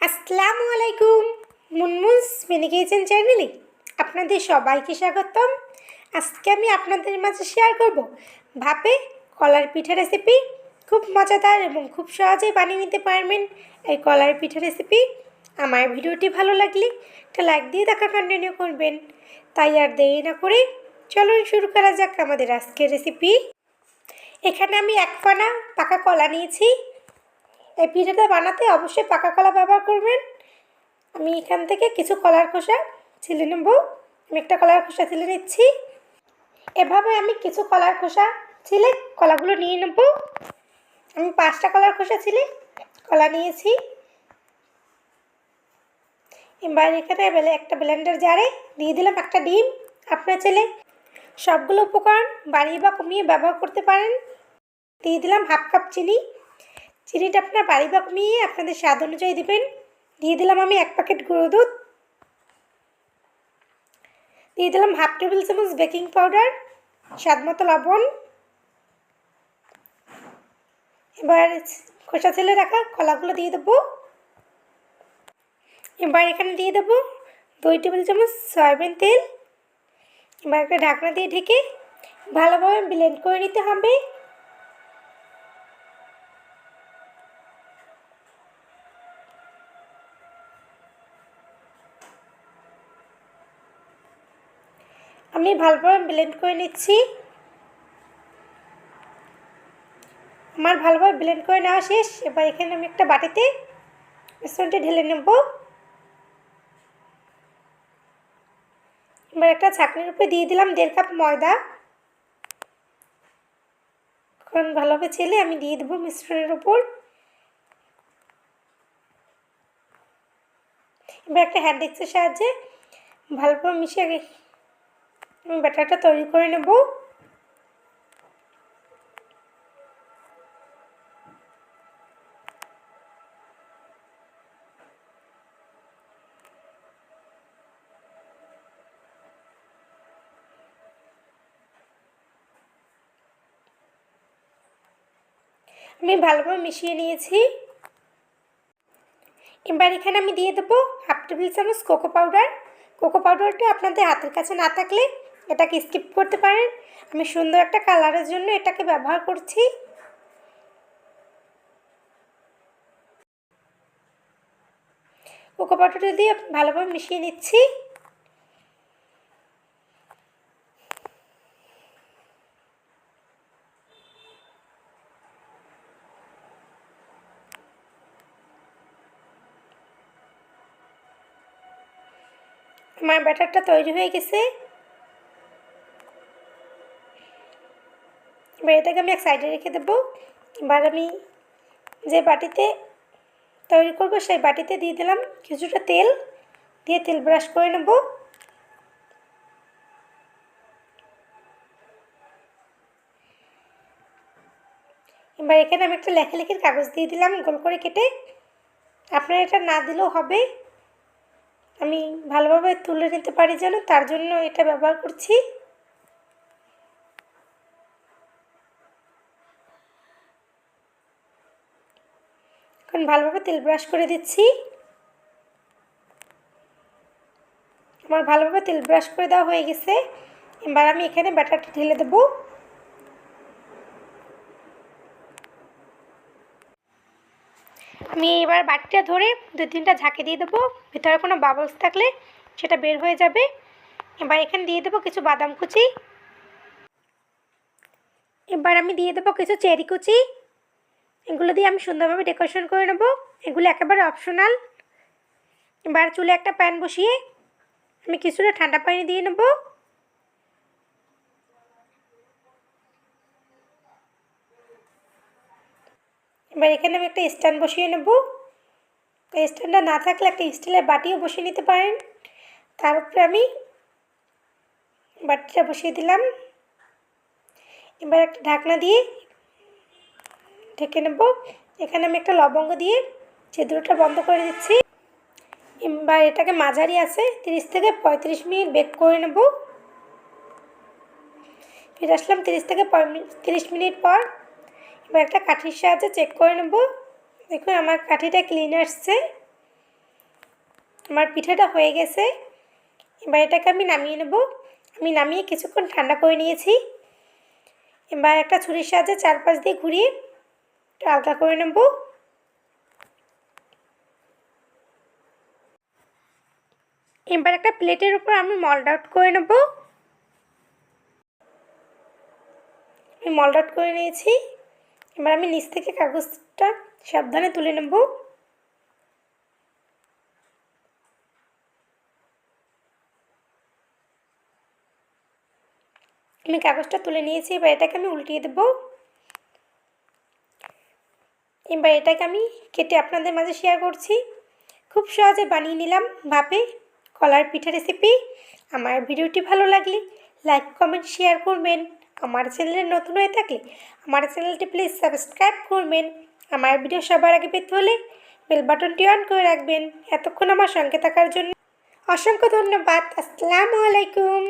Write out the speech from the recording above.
আসসালামু আলাইকুম। মুনমুনস mini kitchen চ্যানেলে আপনাদের সবাইকে স্বাগতম। আজকে আমি আপনাদের মাঝে শেয়ার করব ভাপে কলার পিঠা রেসিপি। খুব মজাদার এবং খুব সহজেই বানিয়ে নিতে পারবেন এই কলার পিঠা রেসিপি। আমার ভিডিওটি ভালো লাগলে একটা লাইক দিয়ে দেখা কন্টিনিউ করবেন। তাই আর দেরি না করে চলুন শুরু করা যাক আমাদের আজকের রেসিপি। এখানে আমি এক ফানা পাকা কলা নিয়েছি। এই পিঠাটা বানাতে অবশ্যই পাকা কলা ব্যবহার করবেন। আমি এখান থেকে কিছু কলার খোসা ছিলে নেব। আমি একটা কলার খোসা ছিলে নিচ্ছি। এভাবে আমি কিছু কলার খোসা ছিলে কলাগুলো নিয়ে নেব। আমি 5টা কলার খোসা ছিলে কলা নিয়েছি। এবার এখানে একটা ব্লেন্ডার জারে দিয়ে দিলাম একটা ডিম। আপনার চাইলে সবগুলো উপকরণ বাড়িয়ে বা কমিয়ে ব্যবহার করতে পারেন। দিয়ে দিলাম হাফ কাপ চিনি। চিনিটা আপনার বাড়ি বা কমিয়ে আপনাদের স্বাদ অনুযায়ী দেবেন। দিয়ে দিলাম আমি 1 প্যাকেট গুঁড়ো দুধ। দিয়ে দিলাম হাফ টেবিল চামচ বেকিং পাউডার, স্বাদ মতো লবণ। এবার খোসা ছেলে রাখা কলাগুলো দিয়ে দেবো। এবার এখানে দিয়ে দেবো 2 টেবিল চামচ সয়াবিন তেল। এবার একটা ঢাকনা দিয়ে ঢেকে ভালোভাবে ব্লেন্ড করে নিতে হবে। আমি ভালোভাবে ব্লেন্ড করে নিচ্ছি। আমার ভালোভাবে ব্লেন্ড করে নেওয়া শেষ। এবার এখানে আমি একটা বাটিতে মিশ্রণটি ঢেলে নেব। এবার একটা ছাঁকনির উপরে দিয়ে দিলাম 1.5 কাপ ময়দা। এখন ভালোভাবে চেলে আমি দিয়ে দেবো মিশ্রণের উপর। এবার একটা হ্যান্ড মিক্সের সাহায্যে ভালোভাবে মিশিয়ে আমি ব্যাটারটা তৈরি করে নেব। আমি ভালোভাবে মিশিয়ে নিয়েছি। এবার এখানে আমি দিয়ে দেবো হাফ টেবিল চামচ কোকো পাউডার। কোকো পাউডারটা আপনাদের হাতের কাছে না থাকলে এটাকে স্কিপ করতে পারেন। আমি সুন্দর একটা কালারের জন্য এটাকে ব্যবহার করছি। কোকো পাউডারটা দিয়ে ভালোভাবে মিশিয়ে নিচ্ছি। আমার ব্যাটারটা তৈরি হয়ে গেছে। এবার এটাকে আমি এক সাইডে রেখে দেবো। এবার আমি যে বাটিতে তৈরি করব সেই বাটিতে দিয়ে দিলাম কিছুটা তেল। দিয়ে তেল ব্রাশ করে নেব। এবার এখানে আমি একটা লেখালেখির কাগজ দিয়ে দিলাম গোল করে কেটে। আপনারা এটা না দিলেও হবে। আমি ভালোভাবে তুলে নিতে পারি যেন, তার জন্য এটা ব্যবহার করছি। এখন ভালোভাবে তেল ব্রাশ করে দিচ্ছি। আমার ভালোভাবে তেল ব্রাশ করে দেওয়া হয়ে গেছে। এবার আমি এখানে ব্যাটারটা ঢেলে দেব। আমি এবার বাটিটা ধরে 2-3টা ঝাঁকে দিয়ে দেবো। ভিতরে কোনো বাবলস থাকলে সেটা বের হয়ে যাবে। এবার এখানে দিয়ে দেবো কিছু বাদাম কুচি। এবার আমি দিয়ে দেবো কিছু চেরি কুচি। এগুলো দিয়ে আমি সুন্দরভাবে ডেকোরেশন করে নেব। এগুলো একেবারে অপশনাল। এবার চুলে একটা প্যান বসিয়ে আমি কিছুটা ঠান্ডা পানি দিয়ে নেব। এবার এখানে আমি একটা স্ট্যান্ড বসিয়ে নেব। এই স্ট্যান্ডটা না থাকলে একটা স্টিলের বাটিও বসিয়ে নিতে পারেন। তার উপরে আমি বাটিটা বসিয়ে দিলাম। এবার একটা ঢাকনা দিয়ে ঢেকে নেব। এখানে আমি একটা লবঙ্গ দিয়ে ছিদ্রটা বন্ধ করে দিচ্ছি। এবার এটাকে মাঝারি আছে 30 থেকে 35 মিনিট বেক করে নেব। ফিরে আসলাম 30 থেকে 35 মিনিট পর। এবার একটা কাঠির সাহায্যে চেক করে নেব। দেখুন আমার কাঠিটা ক্লিন আসছে। আমার পিঠাটা হয়ে গেছে। এবার এটাকে আমি নামিয়ে নেব। আমি নামিয়ে কিছুক্ষণ ঠান্ডা করে নিয়েছি। এবার একটা ছুরির সাহায্যে চারপাশ দিয়ে ঘুরিয়ে একটু আলগা করে নেব। এবার একটা প্লেটের উপর আমি মল্ড আউট করে নেব। আমি মল্ড আউট করে নিয়েছি। এবার আমি নিচ থেকে কাগজটা সাবধানে তুলে নেব। আমি কাগজটা তুলে নিয়েছি। এবার এটাকে আমি উল্টিয়ে দেব। এবার এটাকে আমি কেটে আপনাদের মাঝে শেয়ার করছি। খুব সহজে বানিয়ে নিলাম ভাপে কলার পিঠা রেসিপি। আমার ভিডিওটি ভালো লাগলে লাইক কমেন্ট শেয়ার করবেন। আমার চ্যানেলে নতুন হয়ে থাকলে আমার চ্যানেলটি প্লিজ সাবস্ক্রাইব করবেন। আমার ভিডিও সবার আগে পেতে হলে বেল বাটনটি অন করে রাখবেন। এতক্ষণ আমার সঙ্গে থাকার জন্য অসংখ্য ধন্যবাদ। আসসালামু আলাইকুম।